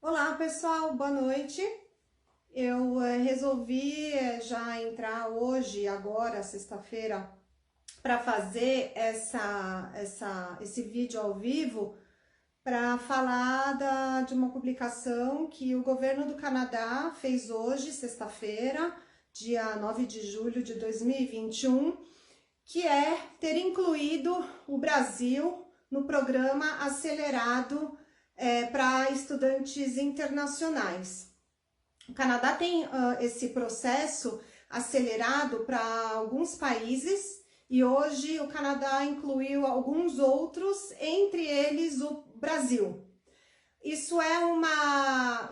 Olá pessoal, boa noite. Eu resolvi já entrar hoje, agora, sexta-feira, para fazer esse vídeo ao vivo para falar de uma publicação que o governo do Canadá fez hoje, sexta-feira, dia 9 de julho de 2021, que é ter incluído o Brasil no programa acelerado para estudantes internacionais. O Canadá tem esse processo acelerado para alguns países e hoje o Canadá incluiu alguns outros, entre eles o Brasil. Isso é uma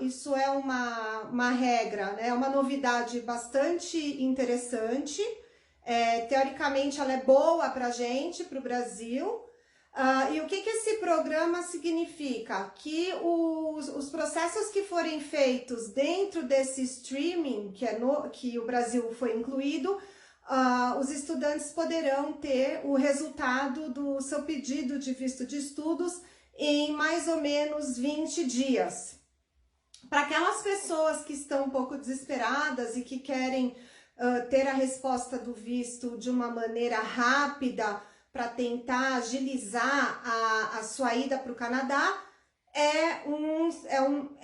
regra, né? Uma novidade bastante interessante. Teoricamente ela é boa para a gente, para o Brasil. E o que esse programa significa? Que os processos que forem feitos dentro desse streaming, que o Brasil foi incluído, os estudantes poderão ter o resultado do seu pedido de visto de estudos em mais ou menos 20 dias. Para aquelas pessoas que estão um pouco desesperadas e que querem ter a resposta do visto de uma maneira rápida, para tentar agilizar a sua ida para o Canadá, é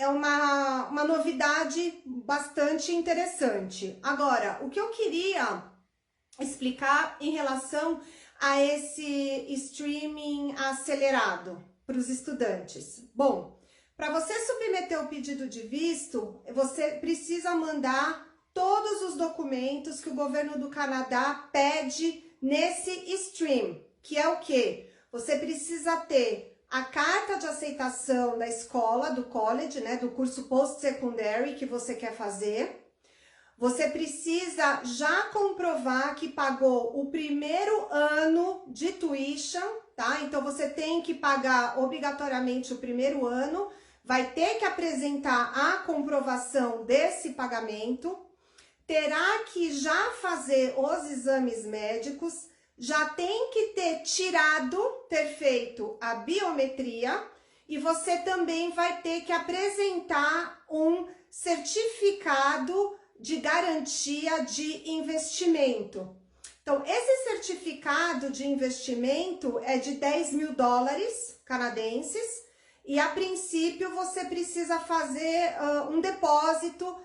uma novidade bastante interessante. Agora, o que eu queria explicar em relação a esse streaming acelerado para os estudantes. Bom, para você submeter o pedido de visto, você precisa mandar todos os documentos que o governo do Canadá pede nesse stream, que é o quê? Você precisa ter a carta de aceitação da escola, do college, né, do curso post-secondary que você quer fazer. Você precisa já comprovar que pagou o primeiro ano de tuition, tá? Então você tem que pagar obrigatoriamente o primeiro ano, vai ter que apresentar a comprovação desse pagamento, terá que já fazer os exames médicos, já tem que ter feito a biometria e você também vai ter que apresentar um certificado de garantia de investimento. Então, esse certificado de investimento é de 10 mil dólares canadenses e, a princípio, você precisa fazer um depósito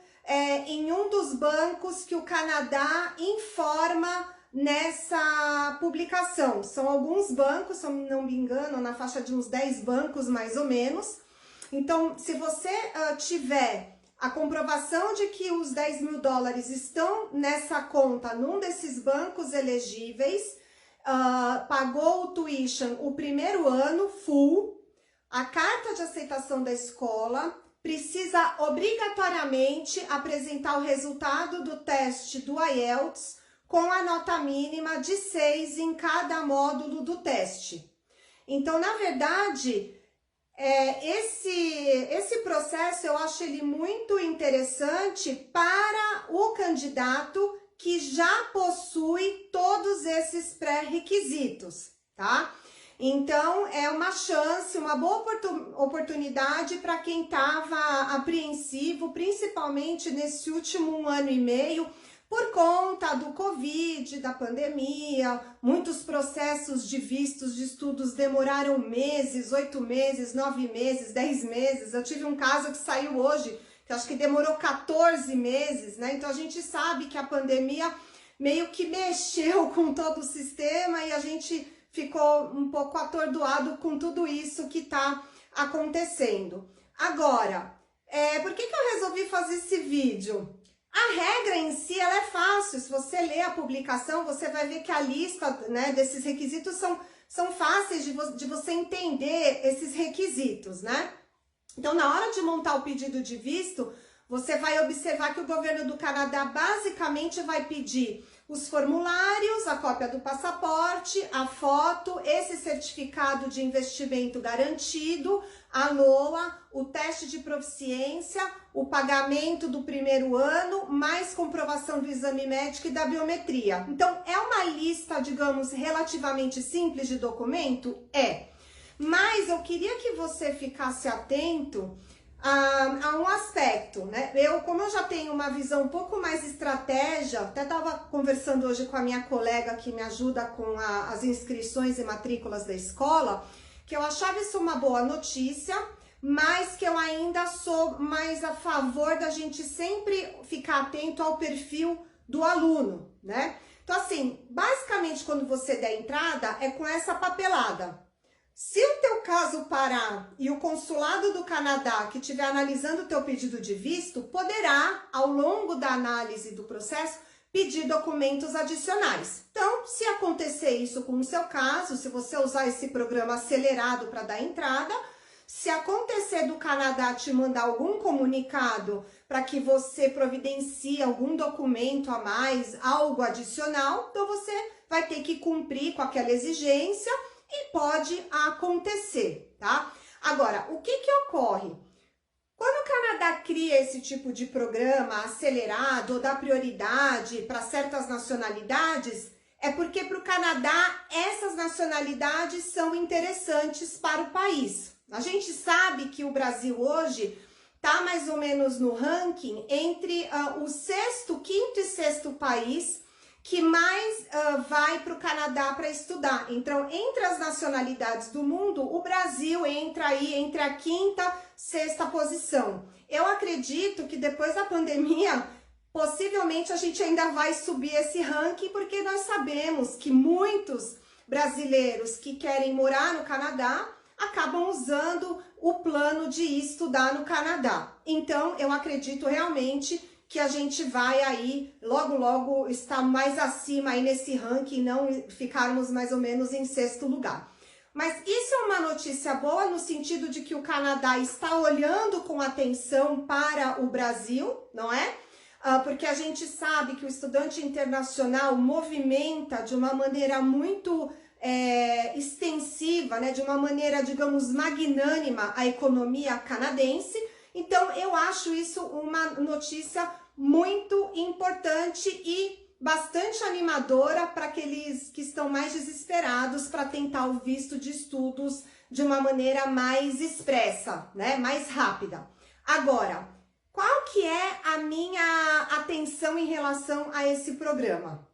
em um dos bancos que o Canadá informa nessa publicação. São alguns bancos, se eu não me engano, na faixa de uns 10 bancos mais ou menos. Então, se você tiver a comprovação de que os 10 mil dólares estão nessa conta, num desses bancos elegíveis, pagou o tuition o primeiro ano, full, a carta de aceitação da escola, precisa obrigatoriamente apresentar o resultado do teste do IELTS com a nota mínima de 6 em cada módulo do teste. Então, na verdade, esse processo eu acho ele muito interessante para o candidato que já possui todos esses pré-requisitos, tá? Então, é uma chance, uma boa oportunidade para quem estava apreensivo, principalmente nesse último ano e meio, por conta do Covid, da pandemia. Muitos processos de vistos de estudos demoraram meses, 8 meses, 9 meses, 10 meses. Eu tive um caso que saiu hoje, que acho que demorou 14 meses, né? Então, a gente sabe que a pandemia meio que mexeu com todo o sistema e a gente ficou um pouco atordoado com tudo isso que está acontecendo. Agora, por que eu resolvi fazer esse vídeo? A regra em si, ela é fácil. Se você ler a publicação, você vai ver que a lista, né, desses requisitos são fáceis de você entender esses requisitos, né? Então, na hora de montar o pedido de visto, você vai observar que o governo do Canadá basicamente vai pedir os formulários, a cópia do passaporte, a foto, esse certificado de investimento garantido, a LOA, o teste de proficiência, o pagamento do primeiro ano, mais comprovação do exame médico e da biometria. Então, é uma lista, digamos, relativamente simples de documento? É. Mas eu queria que você ficasse atento há um aspecto, né? Como eu já tenho uma visão um pouco mais estratégia, até estava conversando hoje com a minha colega que me ajuda com as inscrições e matrículas da escola, que eu achava isso uma boa notícia, mas que eu ainda sou mais a favor da gente sempre ficar atento ao perfil do aluno, né? Então, assim, basicamente, quando você der entrada, é com essa papelada. Se o teu caso parar e o consulado do Canadá que estiver analisando o teu pedido de visto, poderá, ao longo da análise do processo, pedir documentos adicionais. Então, se acontecer isso com o seu caso, se você usar esse programa acelerado para dar entrada, se acontecer do Canadá te mandar algum comunicado para que você providencie algum documento a mais, algo adicional, então você vai ter que cumprir com aquela exigência e pode acontecer, tá? Agora, o que ocorre? Quando o Canadá cria esse tipo de programa acelerado ou dá prioridade para certas nacionalidades, é porque para o Canadá essas nacionalidades são interessantes para o país. A gente sabe que o Brasil hoje está mais ou menos no ranking entre o sexto, quinto e sexto país que mais vai para o Canadá para estudar. Então, entre as nacionalidades do mundo, o Brasil entra aí entre a quinta, sexta posição. Eu acredito que depois da pandemia, possivelmente a gente ainda vai subir esse ranking, porque nós sabemos que muitos brasileiros que querem morar no Canadá acabam usando o plano de estudar no Canadá. Então, eu acredito realmente que a gente vai aí, logo estar mais acima aí nesse ranking, não ficarmos mais ou menos em sexto lugar. Mas isso é uma notícia boa no sentido de que o Canadá está olhando com atenção para o Brasil, não é? Porque a gente sabe que o estudante internacional movimenta de uma maneira muito extensiva, né? De uma maneira, digamos, magnânima a economia canadense. Então, eu acho isso uma notícia muito importante e bastante animadora para aqueles que estão mais desesperados para tentar o visto de estudos de uma maneira mais expressa, né? Mais rápida. Agora, qual que é a minha atenção em relação a esse programa?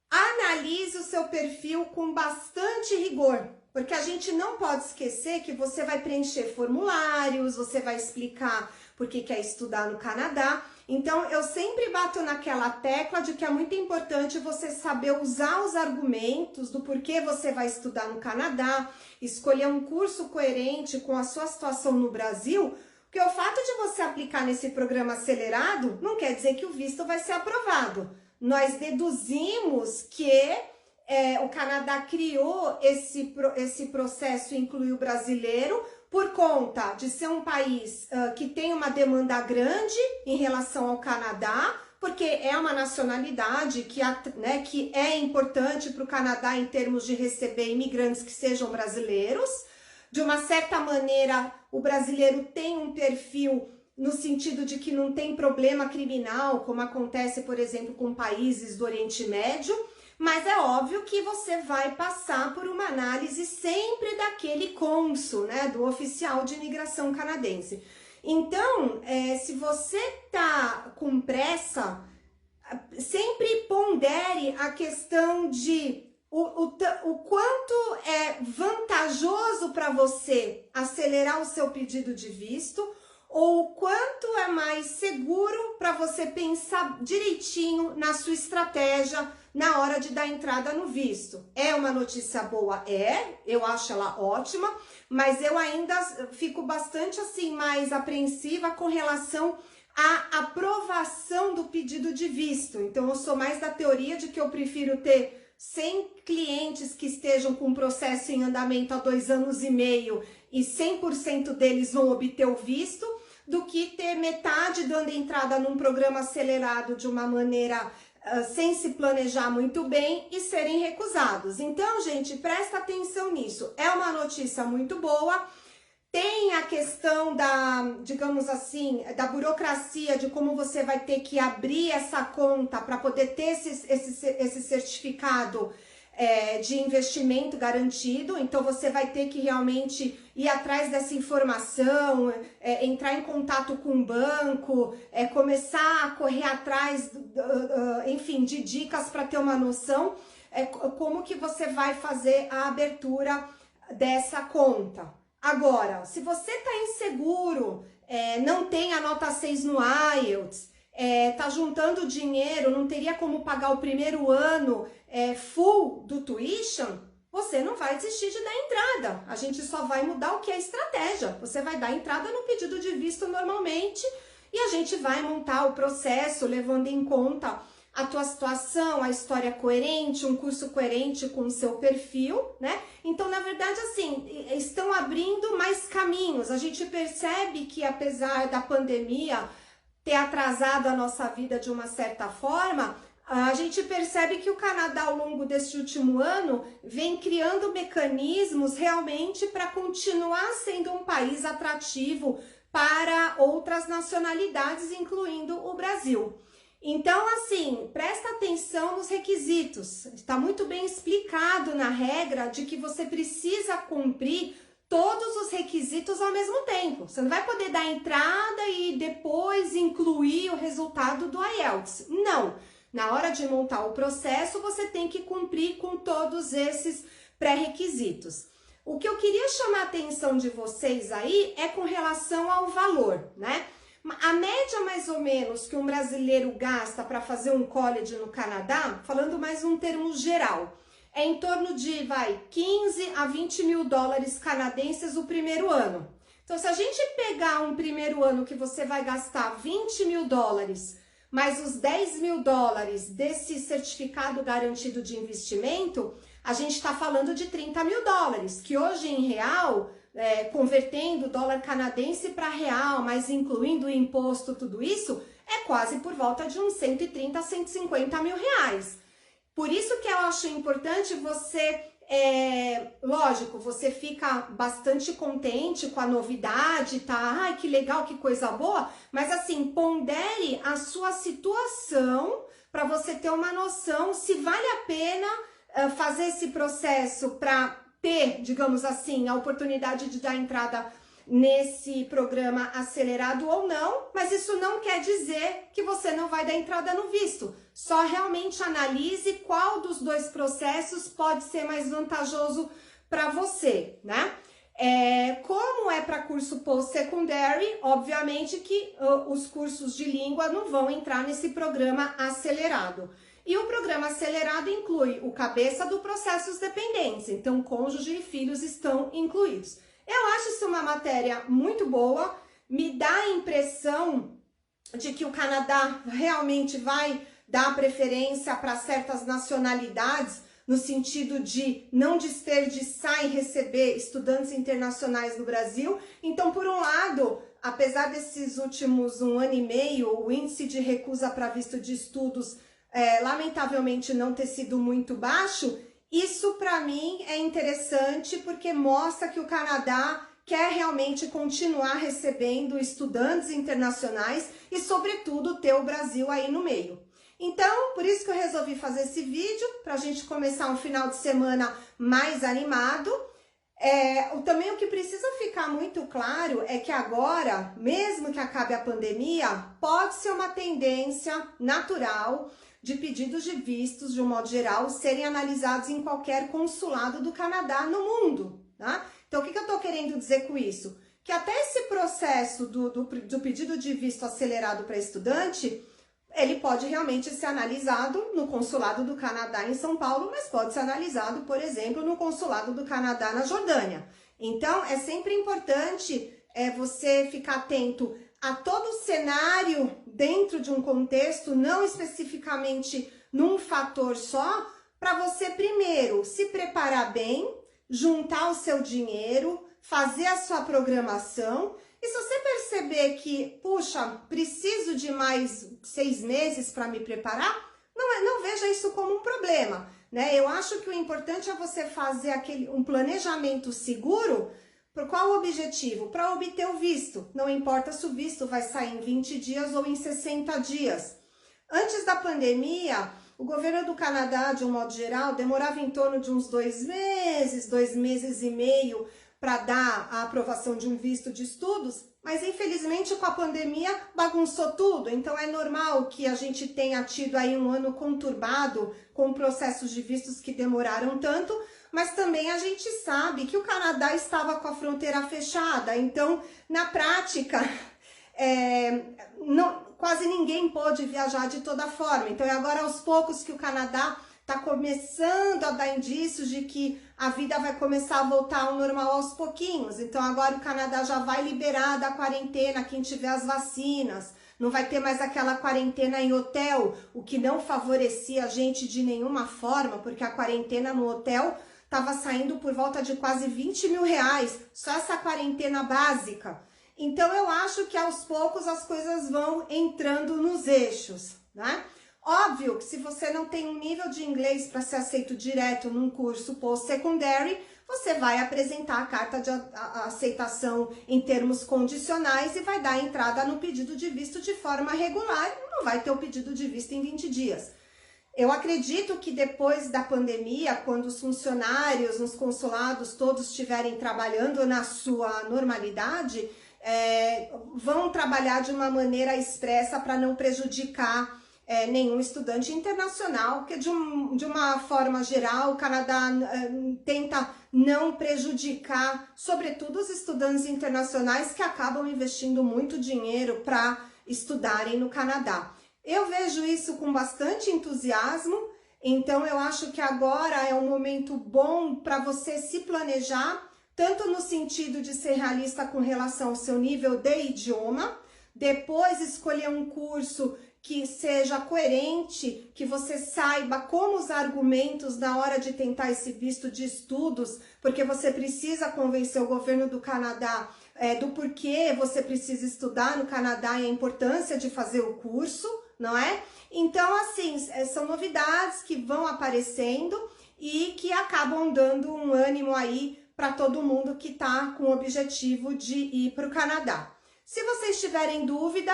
Analise o seu perfil com bastante rigor, porque a gente não pode esquecer que você vai preencher formulários, você vai explicar por que quer estudar no Canadá. Então, eu sempre bato naquela tecla de que é muito importante você saber usar os argumentos do porquê você vai estudar no Canadá, escolher um curso coerente com a sua situação no Brasil, porque o fato de você aplicar nesse programa acelerado não quer dizer que o visto vai ser aprovado. Nós deduzimos que o Canadá criou esse processo e incluiu o brasileiro por conta de ser um país que tem uma demanda grande em relação ao Canadá, porque é uma nacionalidade que é importante para o Canadá em termos de receber imigrantes que sejam brasileiros. De uma certa maneira, o brasileiro tem um perfil no sentido de que não tem problema criminal, como acontece, por exemplo, com países do Oriente Médio, mas é óbvio que você vai passar por uma análise sempre daquele cônsul, né, do oficial de imigração canadense. Então, se você tá com pressa, sempre pondere a questão de o quanto é vantajoso para você acelerar o seu pedido de visto, ou o quanto é mais seguro para você pensar direitinho na sua estratégia na hora de dar entrada no visto. É uma notícia boa? Eu acho ela ótima, mas eu ainda fico bastante assim mais apreensiva com relação à aprovação do pedido de visto. Então, eu sou mais da teoria de que eu prefiro ter 100 clientes que estejam com o processo em andamento há 2 anos e meio e 100% deles vão obter o visto, do que ter metade dando entrada num programa acelerado de uma maneira sem se planejar muito bem e serem recusados. Então, gente, presta atenção nisso. É uma notícia muito boa. Tem a questão da, digamos assim, da burocracia, de como você vai ter que abrir essa conta para poder ter esse certificado de investimento garantido. Então, você vai ter que realmente ir atrás dessa informação, entrar em contato com o banco, começar a correr atrás, enfim, de dicas para ter uma noção como que você vai fazer a abertura dessa conta. Agora, se você está inseguro, não tem a nota 6 no IELTS, tá juntando dinheiro, não teria como pagar o primeiro ano full do tuition, você não vai desistir de dar entrada. A gente só vai mudar o que é estratégia. Você vai dar entrada no pedido de visto normalmente e a gente vai montar o processo levando em conta a tua situação, a história coerente, um curso coerente com o seu perfil, né? Então, na verdade, assim, estão abrindo mais caminhos. A gente percebe que, apesar da pandemia ter atrasado a nossa vida de uma certa forma, a gente percebe que o Canadá, ao longo deste último ano, vem criando mecanismos realmente para continuar sendo um país atrativo para outras nacionalidades, incluindo o Brasil. Então, assim, presta atenção nos requisitos. Está muito bem explicado na regra de que você precisa cumprir todos os requisitos ao mesmo tempo. Você não vai poder dar entrada e depois incluir o resultado do IELTS. Não. Na hora de montar o processo, você tem que cumprir com todos esses pré-requisitos. O que eu queria chamar a atenção de vocês aí é com relação ao valor, né? A média, mais ou menos, que um brasileiro gasta para fazer um college no Canadá, falando mais um termo geral, é em torno de, 15 a 20 mil dólares canadenses o primeiro ano. Então, se a gente pegar um primeiro ano que você vai gastar 20 mil dólares, mais os 10 mil dólares desse certificado garantido de investimento, a gente está falando de 30 mil dólares, que hoje em real, convertendo dólar canadense para real, mas incluindo o imposto, tudo isso, é quase por volta de uns 130 a 150 mil reais. Por isso que eu acho importante você, lógico, você fica bastante contente com a novidade, tá? Ai, que legal, que coisa boa, mas assim, pondere a sua situação para você ter uma noção se vale a pena fazer esse processo para ter, digamos assim, a oportunidade de dar entrada nesse programa acelerado ou não, mas isso não quer dizer que você não vai dar entrada no visto. Só realmente analise qual dos dois processos pode ser mais vantajoso para você, né? Como é para curso post-secondary, obviamente que os cursos de língua não vão entrar nesse programa acelerado. E o programa acelerado inclui o cabeça do processos dependentes, então cônjuge e filhos estão incluídos. Eu acho isso uma matéria muito boa, me dá a impressão de que o Canadá realmente vai dar preferência para certas nacionalidades, no sentido de não desperdiçar e receber estudantes internacionais no Brasil. Então, por um lado, apesar desses últimos 1 ano e meio, o índice de recusa para visto de estudos lamentavelmente não ter sido muito baixo, isso para mim é interessante porque mostra que o Canadá quer realmente continuar recebendo estudantes internacionais e, sobretudo, ter o Brasil aí no meio. Então, por isso que eu resolvi fazer esse vídeo, para a gente começar um final de semana mais animado. Também o que precisa ficar muito claro é que agora, mesmo que acabe a pandemia, pode ser uma tendência natural de pedidos de vistos, de um modo geral, serem analisados em qualquer consulado do Canadá no mundo, tá? Então, o que eu estou querendo dizer com isso? Que até esse processo do pedido de visto acelerado para estudante, ele pode realmente ser analisado no consulado do Canadá em São Paulo, mas pode ser analisado, por exemplo, no consulado do Canadá na Jordânia. Então, é sempre importante você ficar atento a todo o cenário dentro de um contexto, não especificamente num fator só, para você primeiro se preparar bem, juntar o seu dinheiro, fazer a sua programação. E se você perceber que, puxa, preciso de mais 6 meses para me preparar, não veja isso como um problema, né? Eu acho que o importante é você fazer um planejamento seguro. Por qual objetivo? Para obter o visto. Não importa se o visto vai sair em 20 dias ou em 60 dias. Antes da pandemia, o governo do Canadá, de um modo geral, demorava em torno de uns 2 meses, 2 meses e meio, para dar a aprovação de um visto de estudos, mas infelizmente com a pandemia bagunçou tudo, então é normal que a gente tenha tido aí um ano conturbado com processos de vistos que demoraram tanto, mas também a gente sabe que o Canadá estava com a fronteira fechada, então na prática quase ninguém pôde viajar de toda forma, então é agora aos poucos que o Canadá está começando a dar indícios de que a vida vai começar a voltar ao normal aos pouquinhos. Então agora o Canadá já vai liberar da quarentena quem tiver as vacinas. Não vai ter mais aquela quarentena em hotel, o que não favorecia a gente de nenhuma forma, porque a quarentena no hotel estava saindo por volta de quase 20 mil reais, só essa quarentena básica. Então eu acho que aos poucos as coisas vão entrando nos eixos, né? Óbvio que se você não tem um nível de inglês para ser aceito direto num curso post-secondary, você vai apresentar a carta de aceitação em termos condicionais e vai dar entrada no pedido de visto de forma regular, não vai ter o pedido de visto em 20 dias. Eu acredito que depois da pandemia, quando os funcionários nos consulados todos estiverem trabalhando na sua normalidade, vão trabalhar de uma maneira expressa para não prejudicar nenhum estudante internacional, porque de uma forma geral o Canadá tenta não prejudicar, sobretudo os estudantes internacionais que acabam investindo muito dinheiro para estudarem no Canadá. Eu vejo isso com bastante entusiasmo, então eu acho que agora é um momento bom para você se planejar, tanto no sentido de ser realista com relação ao seu nível de idioma, depois escolher um curso que seja coerente, que você saiba como usar argumentos na hora de tentar esse visto de estudos, porque você precisa convencer o governo do Canadá do porquê você precisa estudar no Canadá e a importância de fazer o curso, não é? Então, assim, são novidades que vão aparecendo e que acabam dando um ânimo aí para todo mundo que está com o objetivo de ir para o Canadá. Se vocês tiverem dúvida,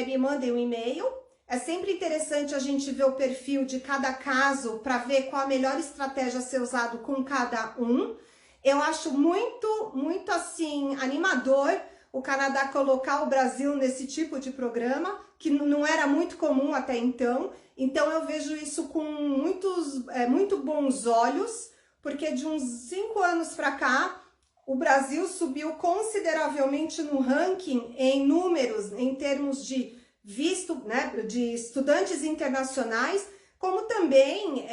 me mandem um e-mail. É sempre interessante a gente ver o perfil de cada caso para ver qual a melhor estratégia a ser usado com cada um. Eu acho muito assim, animador o Canadá colocar o Brasil nesse tipo de programa, que não era muito comum até então. Então eu vejo isso com muito bons olhos, porque de uns 5 anos para cá, o Brasil subiu consideravelmente no ranking em números, em termos de visto, né, de estudantes internacionais, como também,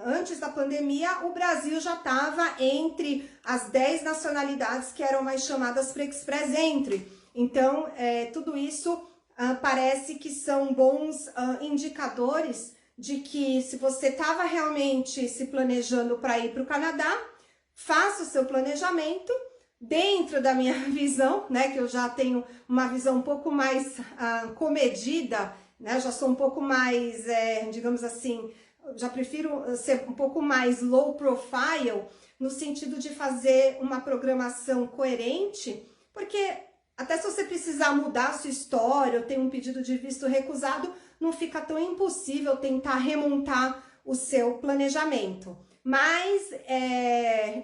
antes da pandemia, o Brasil já estava entre as 10 nacionalidades que eram mais chamadas para Express Entry. Então, tudo isso parece que são bons indicadores de que se você estava realmente se planejando para ir para o Canadá, faça o seu planejamento dentro da minha visão, né, que eu já tenho uma visão um pouco mais comedida, né, já sou um pouco mais, digamos assim, já prefiro ser um pouco mais low profile, no sentido de fazer uma programação coerente, porque até se você precisar mudar a sua história ou tem um pedido de visto recusado, não fica tão impossível tentar remontar o seu planejamento. Mas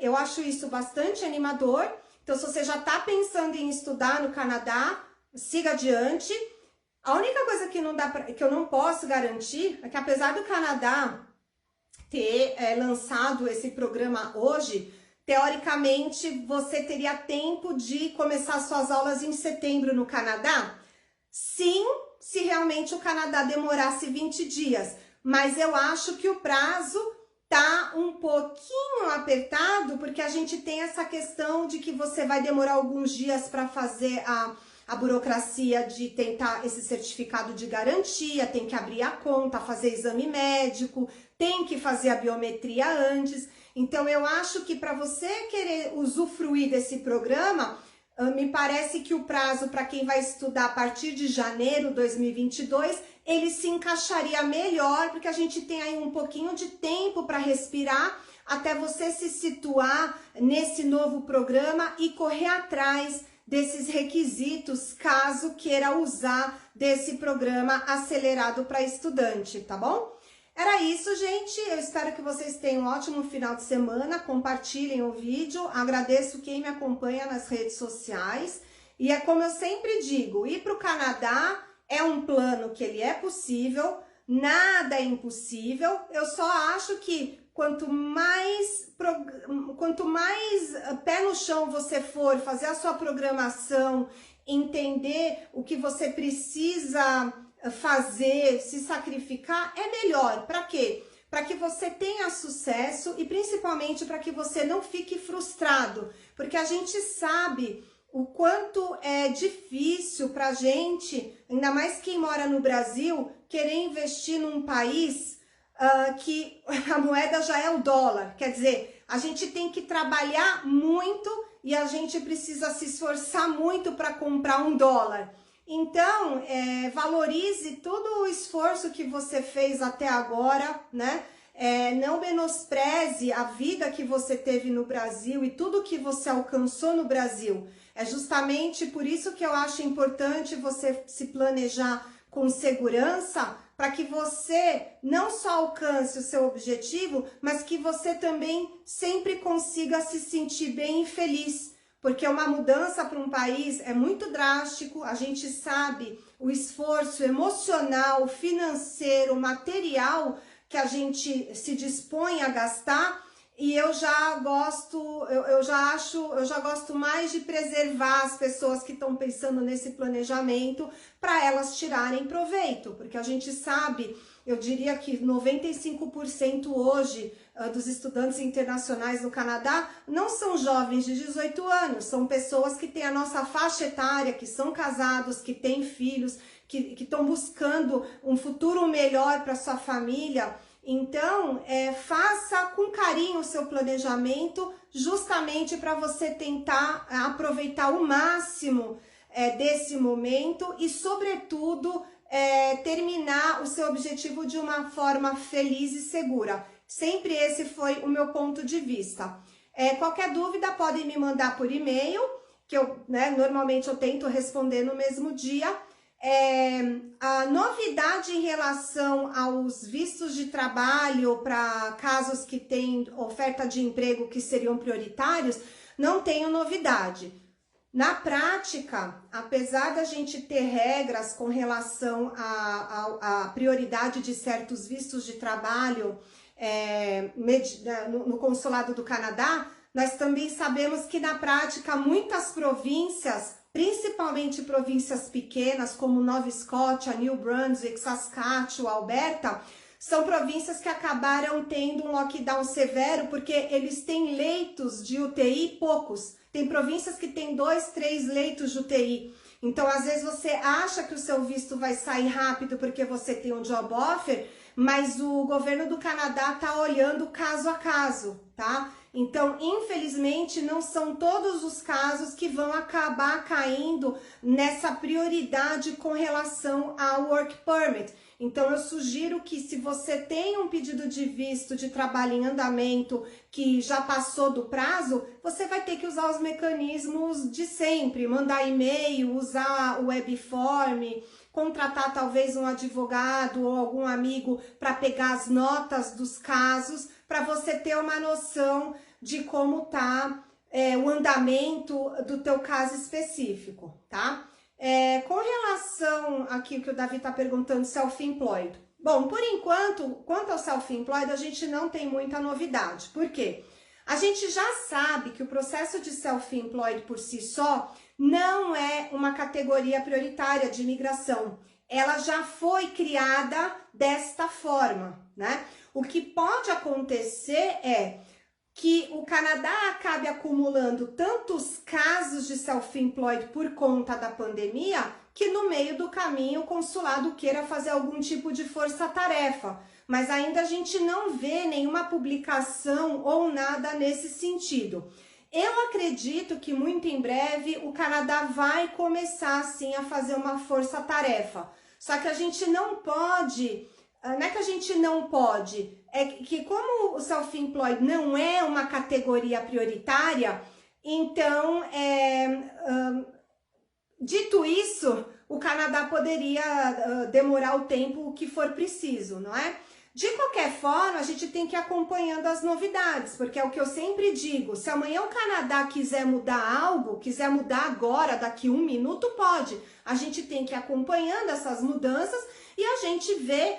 eu acho isso bastante animador. Então, se você já está pensando em estudar no Canadá, siga adiante. A única coisa que eu não posso garantir é que, apesar do Canadá ter lançado esse programa hoje, teoricamente você teria tempo de começar suas aulas em setembro no Canadá? Sim, se realmente o Canadá demorasse 20 dias. Mas eu acho que o prazo tá um pouquinho apertado, porque a gente tem essa questão de que você vai demorar alguns dias para fazer a burocracia de tentar esse certificado de garantia, tem que abrir a conta, fazer exame médico, tem que fazer a biometria antes. Então eu acho que para você querer usufruir desse programa, me parece que o prazo para quem vai estudar a partir de janeiro de 2022, ele se encaixaria melhor, porque a gente tem aí um pouquinho de tempo para respirar até você se situar nesse novo programa e correr atrás desses requisitos, caso queira usar desse programa acelerado para estudante, tá bom? Era isso, gente. Eu espero que vocês tenham um ótimo final de semana. Compartilhem o vídeo. Agradeço quem me acompanha nas redes sociais. E é como eu sempre digo, ir para o Canadá é um plano que ele é possível, nada é impossível. Eu só acho que quanto mais pé no chão você for, fazer a sua programação, entender o que você precisa fazer, se sacrificar, é melhor. Para quê? Para que você tenha sucesso e principalmente para que você não fique frustrado, porque a gente sabe o quanto é difícil para a gente, ainda mais quem mora no Brasil, querer investir num país que a moeda já é o dólar. Quer dizer, a gente tem que trabalhar muito e a gente precisa se esforçar muito para comprar um dólar. Então, valorize todo o esforço que você fez até agora, né? Não menospreze a vida que você teve no Brasil e tudo que você alcançou no Brasil. É justamente por isso que eu acho importante você se planejar com segurança, para que você não só alcance o seu objetivo, mas que você também sempre consiga se sentir bem e feliz. Porque uma mudança para um país é muito drástico, a gente sabe o esforço emocional, financeiro, material que a gente se dispõe a gastar, e eu já gosto mais de preservar as pessoas que estão pensando nesse planejamento para elas tirarem proveito, porque a gente sabe, eu diria que 95% hoje dos estudantes internacionais no Canadá não são jovens de 18 anos, são pessoas que têm a nossa faixa etária, que são casados, que têm filhos, que estão buscando um futuro melhor para sua família. Então, faça com carinho o seu planejamento, justamente para você tentar aproveitar o máximo desse momento e, sobretudo, terminar o seu objetivo de uma forma feliz e segura. Sempre esse foi o meu ponto de vista. Qualquer dúvida podem me mandar por e-mail, que normalmente eu tento responder no mesmo dia. A novidade em relação aos vistos de trabalho para casos que têm oferta de emprego que seriam prioritários, não tenho novidade. Na prática, apesar da gente ter regras com relação à prioridade de certos vistos de trabalho no consulado do Canadá, nós também sabemos que na prática muitas províncias, principalmente províncias pequenas como Nova Escócia, New Brunswick, Saskatchewan, Alberta, são províncias que acabaram tendo um lockdown severo porque eles têm leitos de UTI poucos. Tem províncias que têm 2, 3 leitos de UTI. Então, às vezes você acha que o seu visto vai sair rápido porque você tem um job offer, mas o governo do Canadá está olhando caso a caso, tá? Então, infelizmente, não são todos os casos que vão acabar caindo nessa prioridade com relação ao Work Permit. Então, eu sugiro que se você tem um pedido de visto de trabalho em andamento que já passou do prazo, você vai ter que usar os mecanismos de sempre, mandar e-mail, usar o webform, contratar talvez um advogado ou algum amigo para pegar as notas dos casos, para você ter uma noção de como tá o andamento do teu caso específico, tá? Com relação aqui que o Davi está perguntando, self-employed. Bom, por enquanto, quanto ao self-employed, a gente não tem muita novidade. Por quê? A gente já sabe que o processo de self-employed por si só não é uma categoria prioritária de imigração. Ela já foi criada desta forma, né? O que pode acontecer é que o Canadá acabe acumulando tantos casos de self-employed por conta da pandemia, que no meio do caminho o consulado queira fazer algum tipo de força-tarefa. Mas ainda a gente não vê nenhuma publicação ou nada nesse sentido. Eu acredito que muito em breve o Canadá vai começar sim a fazer uma força-tarefa. Só que a gente não pode... Não é que a gente não pode, é que como o self-employed não é uma categoria prioritária, então, dito isso, o Canadá poderia demorar o tempo que for preciso, não é? De qualquer forma, a gente tem que ir acompanhando as novidades, porque é o que eu sempre digo, se amanhã o Canadá quiser mudar algo, quiser mudar agora, daqui 1 minuto, pode. A gente tem que ir acompanhando essas mudanças e a gente vê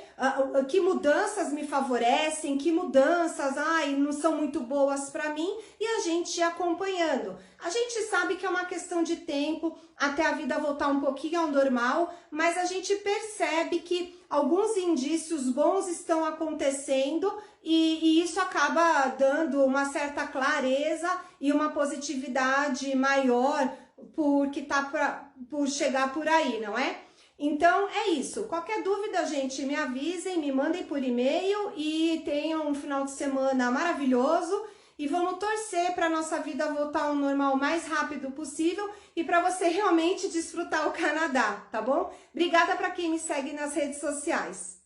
que mudanças me favorecem, que mudanças não são muito boas para mim, e a gente ir acompanhando. A gente sabe que é uma questão de tempo até a vida voltar um pouquinho ao normal, mas a gente percebe que alguns indícios bons estão acontecendo e isso acaba dando uma certa clareza e uma positividade maior por chegar por aí, não é? Então é isso. Qualquer dúvida, gente, me avisem, me mandem por e-mail e tenham um final de semana maravilhoso. E vamos torcer para a nossa vida voltar ao normal o mais rápido possível e para você realmente desfrutar o Canadá, tá bom? Obrigada para quem me segue nas redes sociais.